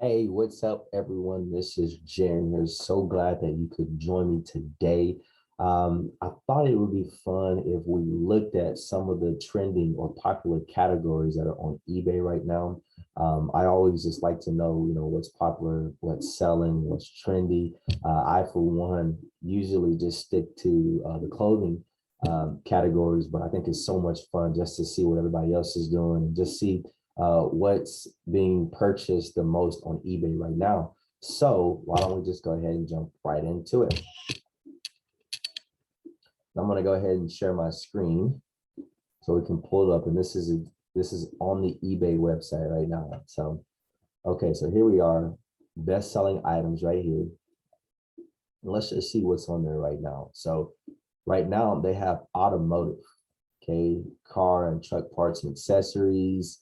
Hey, what's up, everyone? This is Jen. We're so glad that you could join me today. I thought it would be fun if we looked at some of the trending or popular categories that are on eBay right now. I always just like to know, what's popular, what's selling, what's trendy. I, for one, usually just stick to the clothing categories, but I think it's so much fun just to see what everybody else is doing and just see what's being purchased the most on eBay right now. So why don't we just go ahead and jump right into it? I'm going to go ahead and share my screen so we can pull it up. And this is on the eBay website right now. So okay, so here we are, best-selling items right here. And let's just see what's on there right now. So right now they have automotive, okay, car and truck parts and accessories,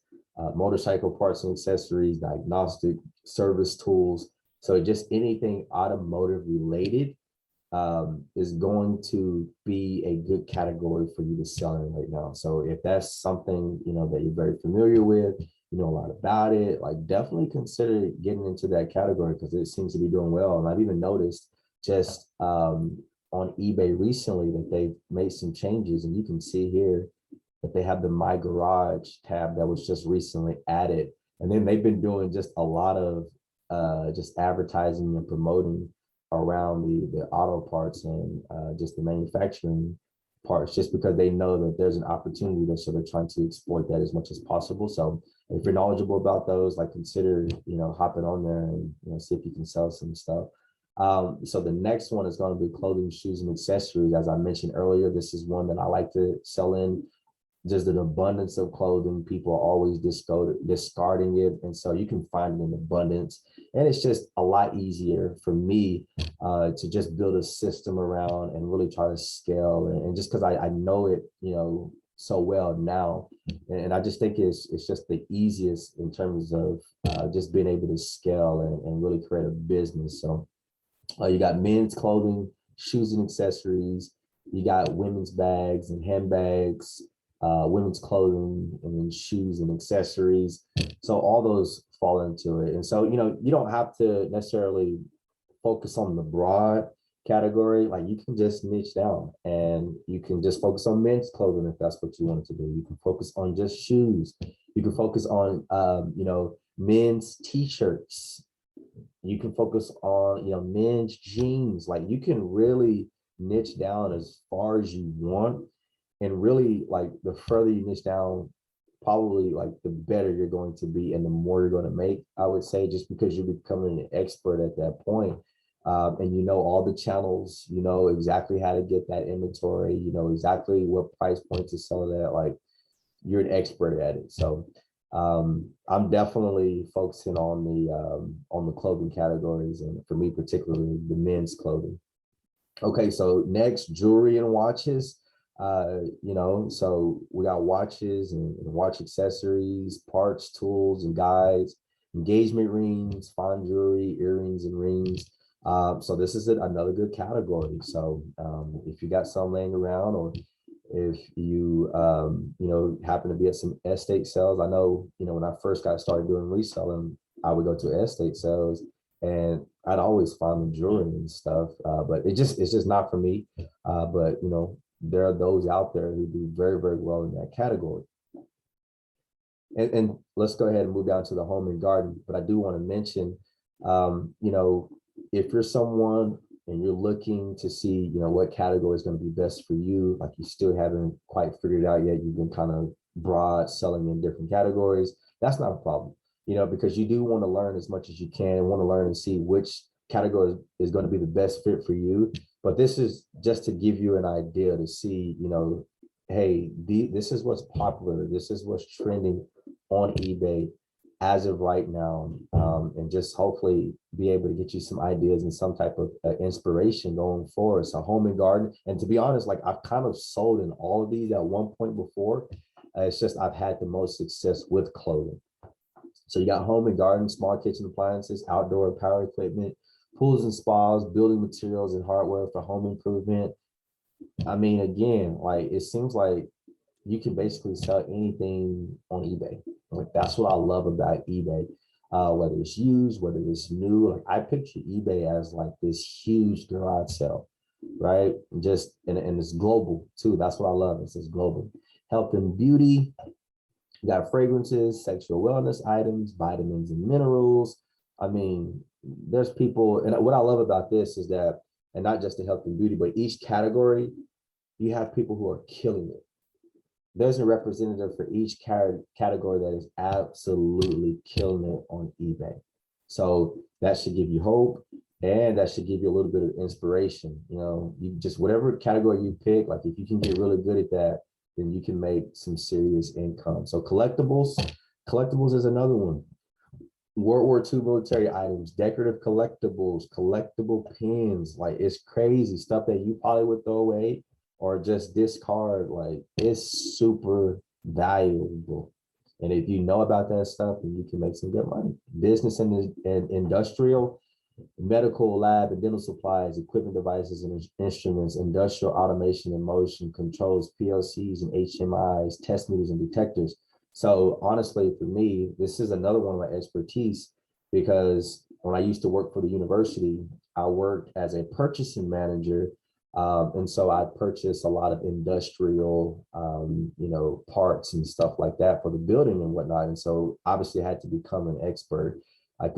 motorcycle parts and accessories, diagnostic service tools. So just anything automotive related is going to be a good category for you to sell in right now. So if that's something that you're very familiar with, you know a lot about it, like definitely consider getting into that category because it seems to be doing well. And I've even noticed just on eBay recently that they've made some changes, and you can see here that they have the My Garage tab that was just recently added. And then they've been doing just a lot of just advertising and promoting around the auto parts and just the manufacturing parts, just because they know that there's an opportunity there, so they're trying to exploit that as much as possible. So if you're knowledgeable about those, like consider hopping on there and see if you can sell some stuff. So the next one is going to be clothing, shoes, and accessories. As I mentioned earlier, this is one that I like to sell in. Just an abundance of clothing. People are always discarding it. And so you can find it in abundance. And it's just a lot easier for me to just build a system around and really try to scale. And just because I know it, so well now. And I just think it's just the easiest in terms of just being able to scale and really create a business. So you got men's clothing, shoes and accessories. You got women's bags and handbags, women's clothing, and then shoes and accessories. So all those fall into it. And so, you don't have to necessarily focus on the broad category. Like you can just niche down and you can just focus on men's clothing if that's what you want to do. You can focus on just shoes. You can focus on, men's t-shirts. You can focus on men's jeans. Like you can really niche down as far as you want, and really, like, the further you niche down, probably like the better you're going to be and the more you're going to make, I would say, just because you're becoming an expert at that point. And you know all the channels, you know exactly how to get that inventory, you know exactly what price point to sell it at. Like you're an expert at it. So I'm definitely focusing on the clothing categories, and for me particularly the men's clothing. Okay, so next, jewelry and watches. So we got watches and watch accessories, parts, tools, and guides, engagement rings, fine jewelry, earrings, and rings. So this is another good category. So if you got some laying around, or if you happen to be at some estate sales. I know, when I first got started doing reselling, I would go to estate sales and I'd always find the jewelry and stuff. But it's just not for me. But there are those out there who do very, very well in that category. And let's go ahead and move down to the home and garden. But I do want to mention, if you're someone and you're looking to see, what category is going to be best for you, like you still haven't quite figured it out yet, you've been kind of broad selling in different categories, that's not a problem, because you do want to learn as much as you can and want to learn and see which category is going to be the best fit for you. But this is just to give you an idea to see, hey, this is what's popular, this is what's trending on eBay as of right now, and just hopefully be able to get you some ideas and some type of inspiration going forward. So home and garden, and to be honest, like I've kind of sold in all of these at one point before. It's just I've had the most success with clothing. So you got home and garden, small kitchen appliances, outdoor power equipment, pools and spas, building materials and hardware for home improvement. I mean, again, like it seems like you can basically sell anything on eBay. Like that's what I love about eBay. whether it's used, whether it's new. Like I picture eBay as like this huge garage sale, right? Just and it's global too. That's what I love. It's global. Health and beauty. You got fragrances, sexual wellness items, vitamins and minerals. I mean, there's people, and what I love about this is that, and not just the health and beauty, but each category, you have people who are killing it. There's a representative for each category that is absolutely killing it on eBay. So that should give you hope, and that should give you a little bit of inspiration. You know, you just whatever category you pick, like if you can get really good at that, then you can make some serious income. So collectibles is another one. World War II military items, decorative collectibles, collectible pins, like it's crazy stuff that you probably would throw away or just discard. Like it's super valuable. And if you know about that stuff, then you can make some good money. Business and industrial, medical, lab, and dental supplies, equipment, devices, and instruments, industrial automation and motion controls, PLCs and HMIs, test meters and detectors. So honestly, for me, this is another one of my expertise because when I used to work for the university, I worked as a purchasing manager. And so I purchased a lot of industrial, parts and stuff like that for the building and whatnot. And so obviously I had to become an expert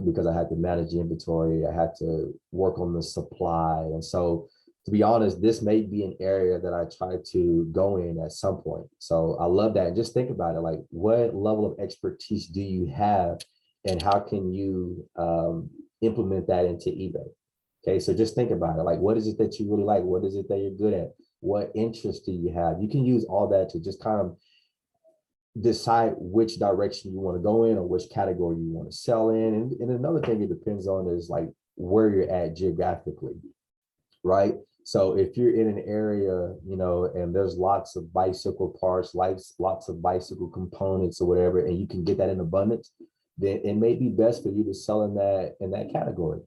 because I had to manage inventory. I had to work on the supply. And so to be honest, this may be an area that I try to go in at some point. So I love that. And just think about it, like what level of expertise do you have and how can you implement that into eBay? Okay, so just think about it. Like, what is it that you really like? What is it that you're good at? What interests do you have? You can use all that to just kind of decide which direction you want to go in or which category you want to sell in. And another thing it depends on is like where you're at geographically, right? So if you're in an area, and there's lots of bicycle parts, lots of bicycle components or whatever, and you can get that in abundance, then it may be best for you to sell in that category,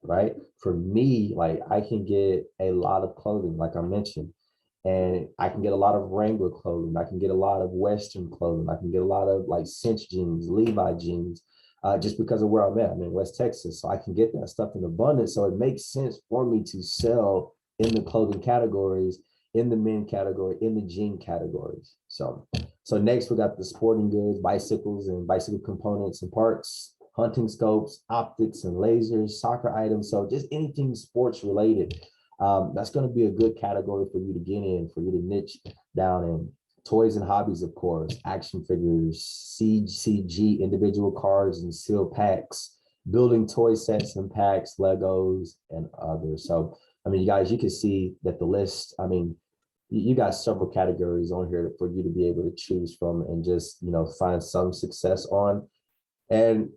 right? For me, like I can get a lot of clothing, like I mentioned, and I can get a lot of Wrangler clothing. I can get a lot of Western clothing. I can get a lot of like cinch jeans, Levi jeans, just because of where I'm at. I'm in West Texas, so I can get that stuff in abundance. So it makes sense for me to sell in the clothing categories, in the men category, in the jean categories. So next we got the sporting goods, bicycles and bicycle components and parts, hunting scopes, optics and lasers, soccer items. So just anything sports related. That's going to be a good category for you to get in, for you to niche down in. Toys and hobbies, of course, action figures, CG, individual cards and sealed packs, building toy sets and packs, Legos, and others. So, I mean, you guys, you can see that the list, I mean, you got several categories on here for you to be able to choose from and just, find some success on. And,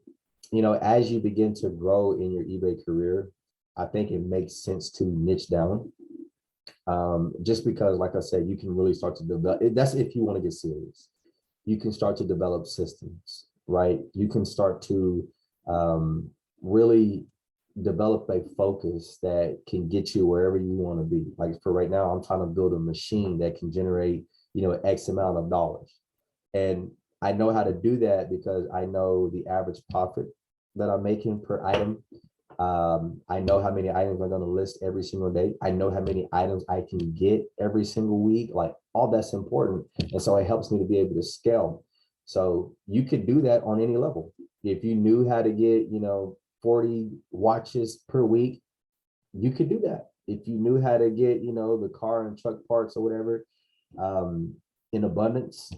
as you begin to grow in your eBay career, I think it makes sense to niche down. Just because, like I said, you can really start to develop. That's if you want to get serious. You can start to develop systems, right? You can start to really develop a focus that can get you wherever you want to be. Like for right now, I'm trying to build a machine that can generate, X amount of dollars. And I know how to do that because I know the average profit that I'm making per item. I know how many items I'm going to list every single day. I know how many items I can get every single week. Like all that's important. And so it helps me to be able to scale. So you could do that on any level. If you knew how to get, 40 watches per week, you could do that. If you knew how to get, the car and truck parts or whatever in abundance,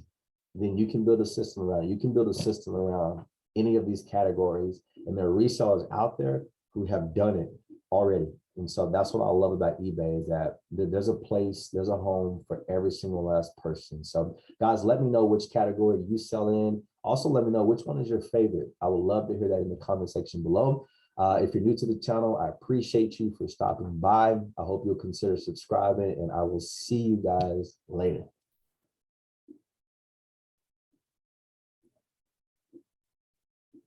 then you can build a system around it. You can build a system around any of these categories. And there are resellers out there who have done it already. And so that's what I love about eBay is that there's a place, there's a home for every single last person. So guys, let me know which category you sell in. Also, let me know which one is your favorite. I would love to hear that in the comment section below. If you're new to the channel, I appreciate you for stopping by. I hope you'll consider subscribing and I will see you guys later.